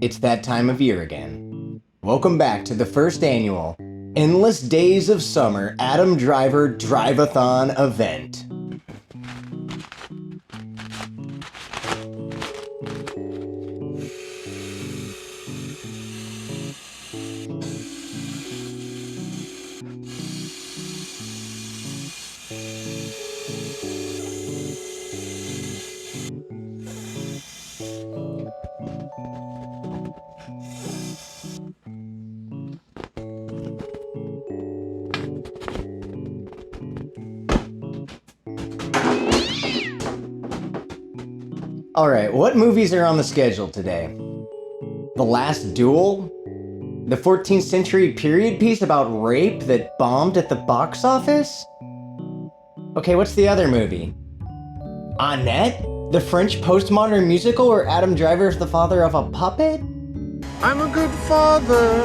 It's that time of year again. Welcome back to the first annual Endless Days of Summer Adam Driver Drive-A-Thon event. Alright, what movies are on the schedule today? The Last Duel? The 14th century period piece about rape that bombed at the box office? Okay, what's the other movie? Annette? The French postmodern musical where Adam Driver is the father of a puppet? I'm a good father.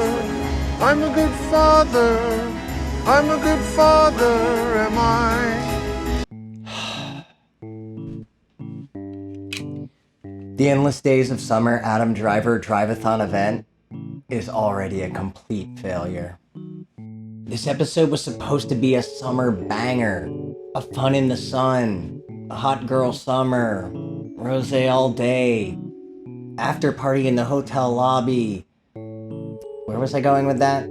I'm a good father. I'm a good father, am I? The Endless Days of Summer Adam Driver Drive-A-Thon event is already a complete failure. This episode was supposed to be a summer banger, a fun in the sun, a hot girl summer, rosé all day, after party in the hotel lobby. Where was I going with that?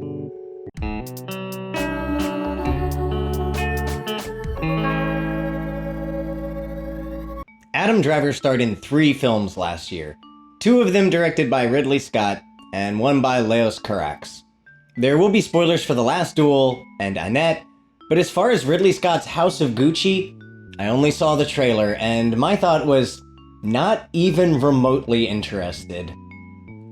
Adam Driver starred in 3 films last year, 2 of them directed by Ridley Scott, and 1 by Leos Carax. There will be spoilers for The Last Duel and Annette, but as far as Ridley Scott's House of Gucci, I only saw the trailer, and my thought was, not even remotely interested.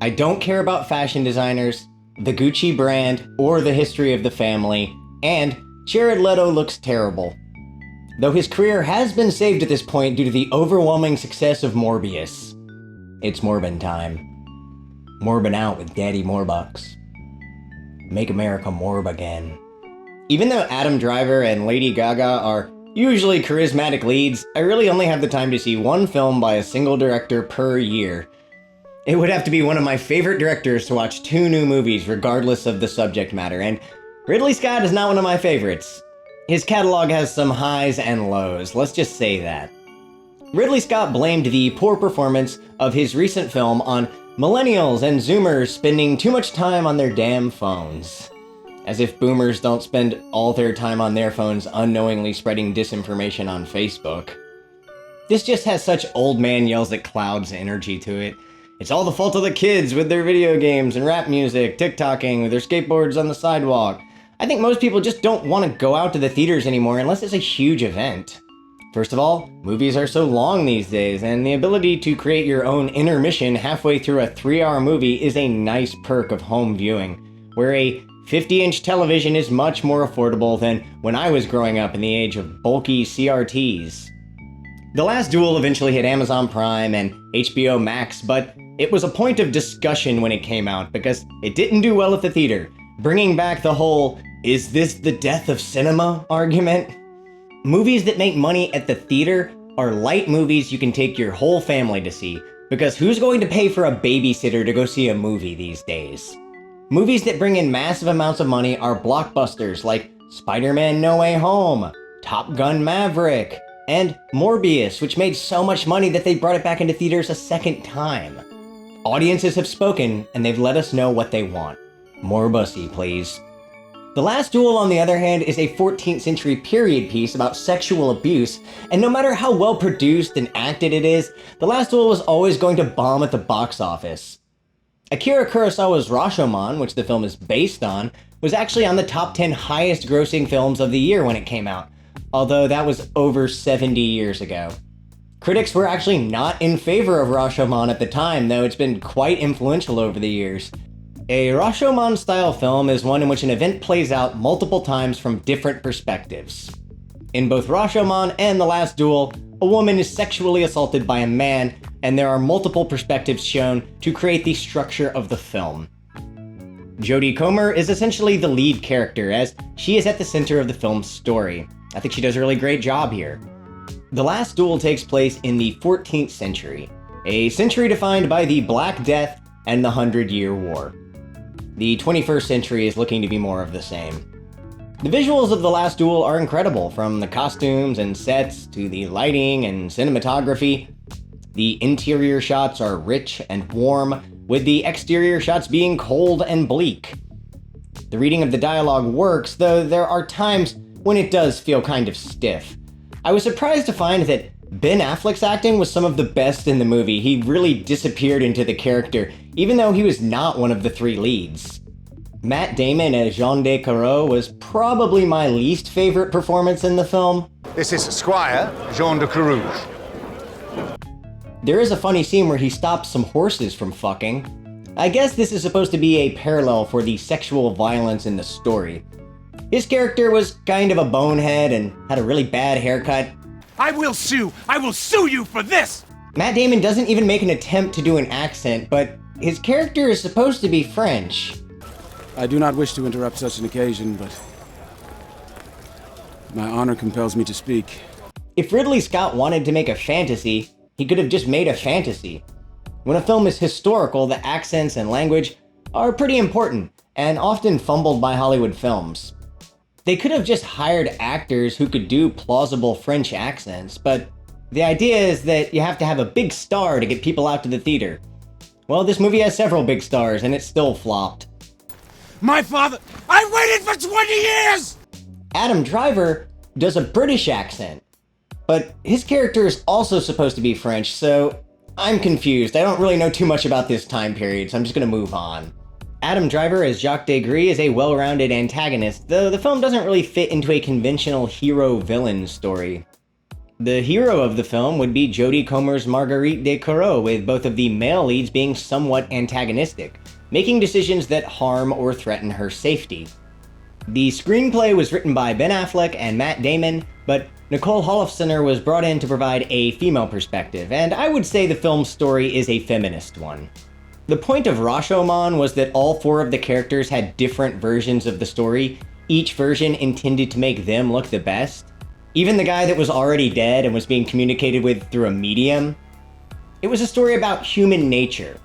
I don't care about fashion designers, the Gucci brand, or the history of the family, and Jared Leto looks terrible. Though his career has been saved at this point due to the overwhelming success of Morbius. It's Morbin time. Morbin out with Daddy Morbucks. Make America Morb again. Even though Adam Driver and Lady Gaga are usually charismatic leads, I really only have the time to see 1 film by a single director per year. It would have to be one of my favorite directors to watch 2 new movies regardless of the subject matter, and Ridley Scott is not one of my favorites. His catalog has some highs and lows, let's just say that. Ridley Scott blamed the poor performance of his recent film on millennials and zoomers spending too much time on their damn phones. As if boomers don't spend all their time on their phones unknowingly spreading disinformation on Facebook. This just has such old man yells at clouds energy to it. It's all the fault of the kids with their video games and rap music, TikToking with their skateboards on the sidewalk. I think most people just don't want to go out to the theaters anymore unless it's a huge event. First of all, movies are so long these days, and the ability to create your own intermission halfway through a 3-hour movie is a nice perk of home viewing, where a 50-inch television is much more affordable than when I was growing up in the age of bulky CRTs. The Last Duel eventually hit Amazon Prime and HBO Max, but it was a point of discussion when it came out because it didn't do well at the theater, bringing back the whole "is this the death of cinema" argument. Movies that make money at the theater are light movies you can take your whole family to see, because who's going to pay for a babysitter to go see a movie these days? Movies that bring in massive amounts of money are blockbusters like Spider-Man No Way Home, Top Gun Maverick, and Morbius, which made so much money that they brought it back into theaters a second time. Audiences have spoken, and they've let us know what they want. More bussy, please. The Last Duel, on the other hand, is a 14th century period piece about sexual abuse, and no matter how well produced and acted it is, The Last Duel was always going to bomb at the box office. Akira Kurosawa's Rashomon, which the film is based on, was actually on the top 10 highest grossing films of the year when it came out, although that was over 70 years ago. Critics were actually not in favor of Rashomon at the time, though it's been quite influential over the years. A Rashomon-style film is one in which an event plays out multiple times from different perspectives. In both Rashomon and The Last Duel, a woman is sexually assaulted by a man, and there are multiple perspectives shown to create the structure of the film. Jodie Comer is essentially the lead character, as she is at the center of the film's story. I think she does a really great job here. The Last Duel takes place in the 14th century, a century defined by the Black Death, and the 100-Year War. The 21st century is looking to be more of the same. The visuals of The Last Duel are incredible, from the costumes and sets to the lighting and cinematography. The interior shots are rich and warm, with the exterior shots being cold and bleak. The reading of the dialogue works, though there are times when it does feel kind of stiff. I was surprised to find that Ben Affleck's acting was some of the best in the movie. He really disappeared into the character, even though he was not one of the three leads. Matt Damon as Jean de Carreau was probably my least favorite performance in the film. This is Squire Jean de Carouge. There is a funny scene where he stops some horses from fucking. I guess this is supposed to be a parallel for the sexual violence in the story. His character was kind of a bonehead and had a really bad haircut. I will sue! I will sue you for this! Matt Damon doesn't even make an attempt to do an accent, but his character is supposed to be French. I do not wish to interrupt such an occasion, but my honor compels me to speak. If Ridley Scott wanted to make a fantasy, he could have just made a fantasy. When a film is historical, the accents and language are pretty important and often fumbled by Hollywood films. They could have just hired actors who could do plausible French accents, but the idea is that you have to have a big star to get people out to the theater. Well, this movie has several big stars and it still flopped. My father! I waited for 20 years! Adam Driver does a British accent, but his character is also supposed to be French, so I'm confused. I don't really know too much about this time period, so I'm just gonna move on. Adam Driver as Jacques Degree is a well-rounded antagonist, though the film doesn't really fit into a conventional hero-villain story. The hero of the film would be Jodie Comer's Marguerite de Carreau, with both of the male leads being somewhat antagonistic, making decisions that harm or threaten her safety. The screenplay was written by Ben Affleck and Matt Damon, but Nicole Holofcener was brought in to provide a female perspective, and I would say the film's story is a feminist one. The point of Rashomon was that all four of the characters had different versions of the story, each version intended to make them look the best. Even the guy that was already dead and was being communicated with through a medium. It was a story about human nature.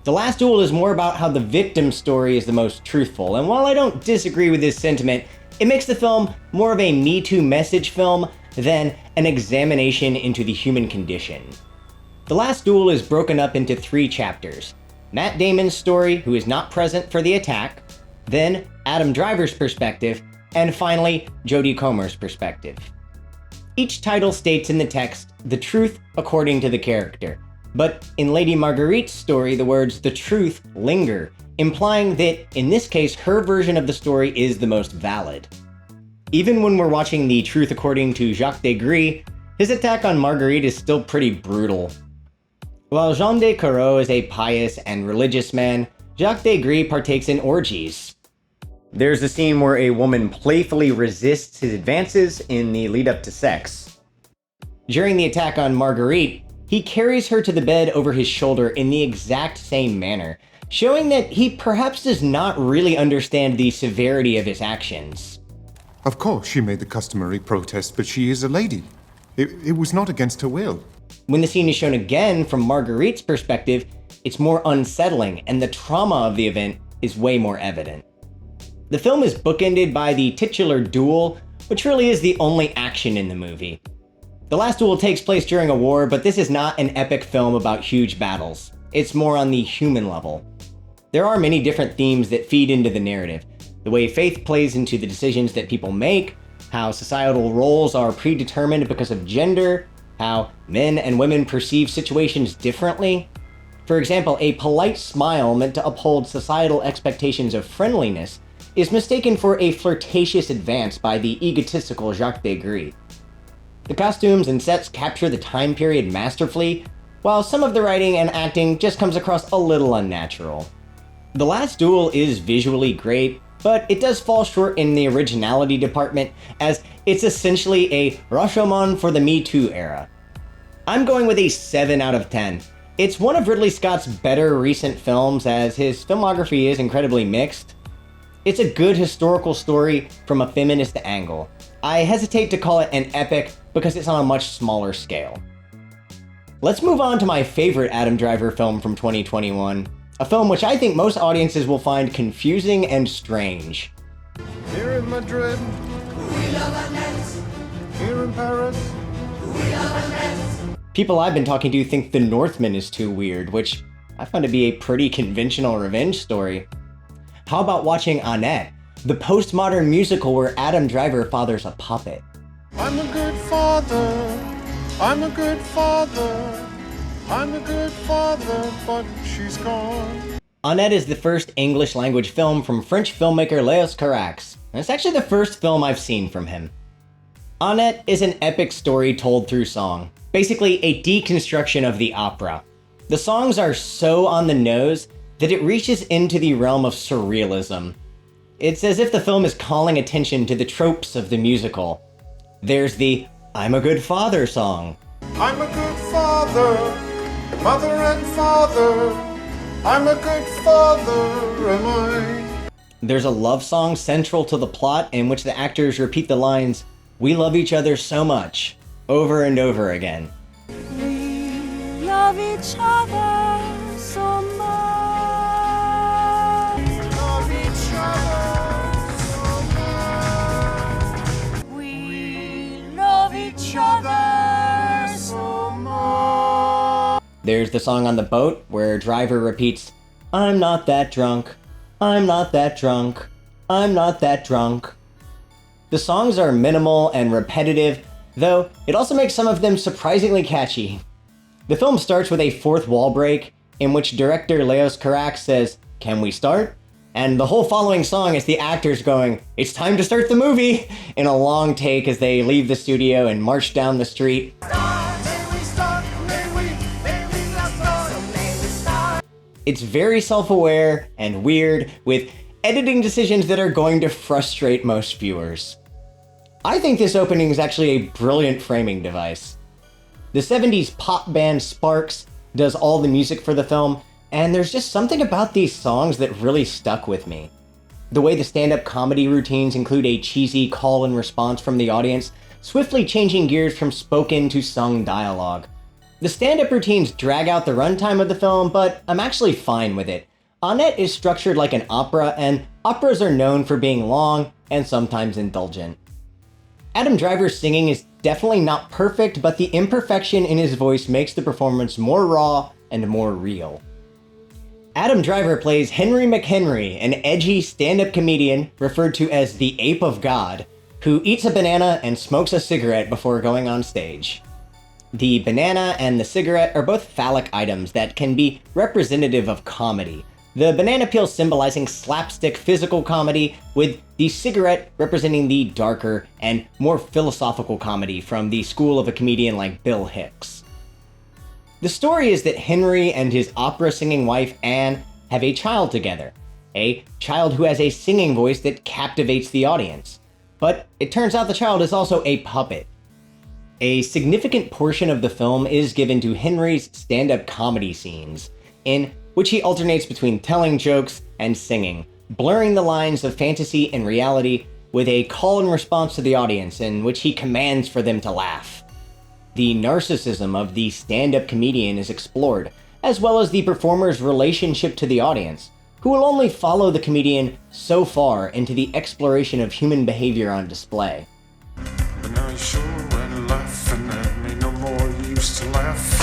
The Last Duel is more about how the victim's story is the most truthful, and while I don't disagree with this sentiment, it makes the film more of a Me Too message film than an examination into the human condition. The Last Duel is broken up into 3 chapters. Matt Damon's story, who is not present for the attack, then Adam Driver's perspective, and finally, Jodie Comer's perspective. Each title states in the text, the truth according to the character. But in Lady Marguerite's story, the words "the truth" linger, implying that, in this case, her version of the story is the most valid. Even when we're watching The Truth According to Jacques Degree, his attack on Marguerite is still pretty brutal. While Jean de Carreau is a pious and religious man, Jacques Degree partakes in orgies. There's a scene where a woman playfully resists his advances in the lead-up to sex. During the attack on Marguerite, he carries her to the bed over his shoulder in the exact same manner, showing that he perhaps does not really understand the severity of his actions. Of course, she made the customary protest, but she is a lady. It was not against her will. When the scene is shown again from Marguerite's perspective, it's more unsettling, and the trauma of the event is way more evident. The film is bookended by the titular duel, which really is the only action in the movie. The Last Duel takes place during a war, but this is not an epic film about huge battles. It's more on the human level. There are many different themes that feed into the narrative. The way faith plays into the decisions that people make, how societal roles are predetermined because of gender, how men and women perceive situations differently. For example, a polite smile meant to uphold societal expectations of friendliness is mistaken for a flirtatious advance by the egotistical Jacques Degree. The costumes and sets capture the time period masterfully, while some of the writing and acting just comes across a little unnatural. The Last Duel is visually great, but it does fall short in the originality department, as it's essentially a Rashomon for the Me Too era. I'm going with a 7 out of 10. It's one of Ridley Scott's better recent films, as his filmography is incredibly mixed. It's a good historical story from a feminist angle. I hesitate to call it an epic because it's on a much smaller scale. Let's move on to my favorite Adam Driver film from 2021, a film which I think most audiences will find confusing and strange. Here in Madrid. We love Annette. Here in Paris. We love Annette. People I've been talking to think The Northman is too weird, which I find to be a pretty conventional revenge story. How about watching Annette, the postmodern musical where Adam Driver fathers a puppet? I'm a good father. I'm a good father. I'm a good father, but she's gone. Annette is the first English language film from French filmmaker Léos Carax, and it's actually the first film I've seen from him. Annette is an epic story told through song, basically a deconstruction of the opera. The songs are so on the nose that it reaches into the realm of surrealism. It's as if the film is calling attention to the tropes of the musical. There's the I'm a Good Father song. I'm a good father. Mother and father, I'm a good father, am I? There's a love song central to the plot in which the actors repeat the lines, "We love each other so much," over and over again. We love each other so much. We love each other so much. We love each other so much. There's the song on the boat where Driver repeats, "I'm not that drunk, I'm not that drunk, I'm not that drunk." The songs are minimal and repetitive, though it also makes some of them surprisingly catchy. The film starts with a fourth wall break in which director Léos Carax says, "Can we start?" And the whole following song is the actors going, "It's time to start the movie," in a long take as they leave the studio and march down the street. It's very self-aware and weird, with editing decisions that are going to frustrate most viewers. I think this opening is actually a brilliant framing device. The 70s pop band Sparks does all the music for the film, and there's just something about these songs that really stuck with me. The way the stand-up comedy routines include a cheesy call and response from the audience, swiftly changing gears from spoken to sung dialogue. The stand-up routines drag out the runtime of the film, but I'm actually fine with it. Annette is structured like an opera, and operas are known for being long and sometimes indulgent. Adam Driver's singing is definitely not perfect, but the imperfection in his voice makes the performance more raw and more real. Adam Driver plays Henry McHenry, an edgy stand-up comedian referred to as the Ape of God, who eats a banana and smokes a cigarette before going on stage. The banana and the cigarette are both phallic items that can be representative of comedy. The banana peel symbolizing slapstick physical comedy, with the cigarette representing the darker and more philosophical comedy from the school of a comedian like Bill Hicks. The story is that Henry and his opera-singing wife Anne have a child together, a child who has a singing voice that captivates the audience. But it turns out the child is also a puppet. A significant portion of the film is given to Henry's stand-up comedy scenes, in which he alternates between telling jokes and singing, blurring the lines of fantasy and reality with a call and response to the audience in which he commands for them to laugh. The narcissism of the stand-up comedian is explored, as well as the performer's relationship to the audience, who will only follow the comedian so far into the exploration of human behavior on display. But now you sure when laughing at me, no more used to laugh.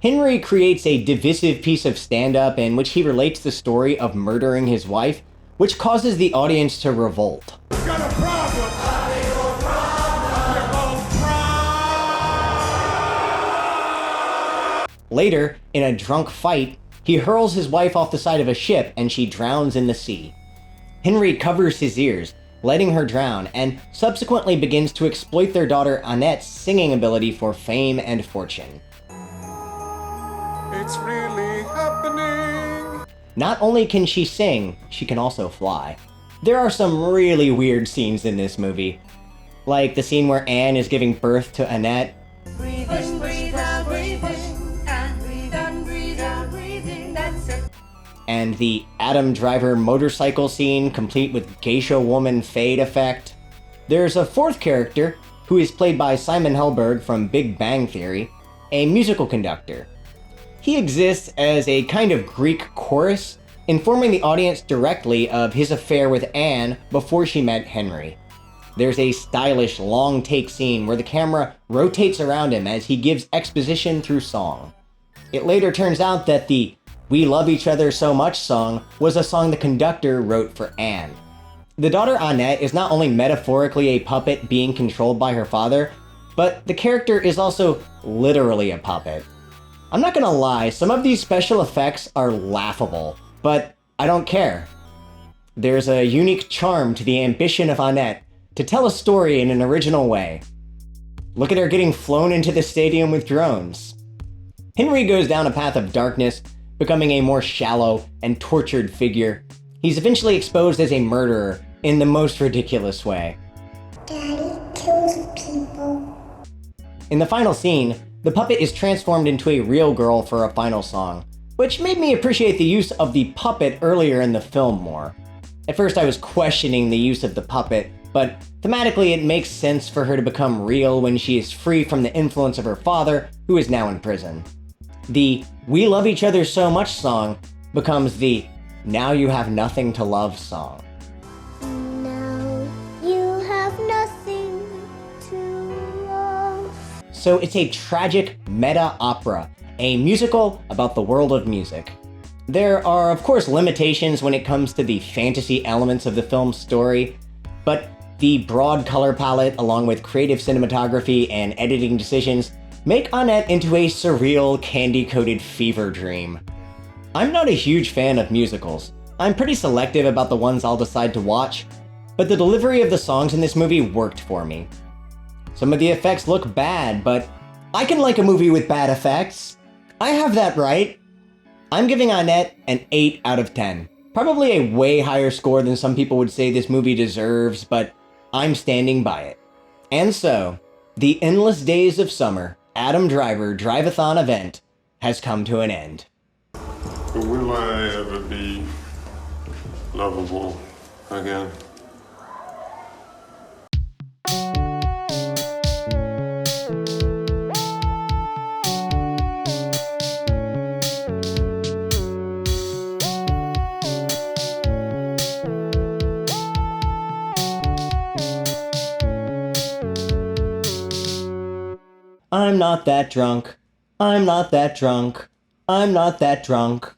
Henry creates a divisive piece of stand-up in which he relates the story of murdering his wife, which causes the audience to revolt. Got a problem! Later, in a drunk fight, he hurls his wife off the side of a ship and she drowns in the sea. Henry covers his ears, letting her drown, and subsequently begins to exploit their daughter Annette's singing ability for fame and fortune. It's really happening. Not only can she sing, she can also fly. There are some really weird scenes in this movie, like the scene where Anne is giving birth to Annette, Breathe in, breathe out, breathe in, and breathe in, breathe out, breathe in, that's it. and the Adam Driver motorcycle scene complete with geisha woman fade effect. There's a fourth character, who is played by Simon Helberg from Big Bang Theory, a musical conductor. He exists as a kind of Greek chorus, informing the audience directly of his affair with Anne before she met Henry. There's a stylish long take scene where the camera rotates around him as he gives exposition through song. It later turns out that the "We Love Each Other So Much" song was a song the conductor wrote for Anne. The daughter Annette is not only metaphorically a puppet being controlled by her father, but the character is also literally a puppet. I'm not gonna lie, some of these special effects are laughable, but I don't care. There's a unique charm to the ambition of Annette to tell a story in an original way. Look at her getting flown into the stadium with drones. Henry goes down a path of darkness, becoming a more shallow and tortured figure. He's eventually exposed as a murderer in the most ridiculous way. Daddy kills people. In the final scene, the puppet is transformed into a real girl for a final song, which made me appreciate the use of the puppet earlier in the film more. At first I was questioning the use of the puppet, but thematically it makes sense for her to become real when she is free from the influence of her father, who is now in prison. The "We Love Each Other So Much" song becomes the "Now You Have Nothing to Love" song. Now you have nothing to love. So it's a tragic meta opera, a musical about the world of music. There are of course limitations when it comes to the fantasy elements of the film's story, but the broad color palette along with creative cinematography and editing decisions make Annette into a surreal, candy-coated fever dream. I'm not a huge fan of musicals. I'm pretty selective about the ones I'll decide to watch, but the delivery of the songs in this movie worked for me. Some of the effects look bad, but I can like a movie with bad effects. I have that right. I'm giving Annette an 8 out of 10. Probably a way higher score than some people would say this movie deserves, but I'm standing by it. And so, the endless days of summer Adam Driver Drive-A-Thon event has come to an end. Will I ever be lovable again? I'm not that drunk. I'm not that drunk. I'm not that drunk.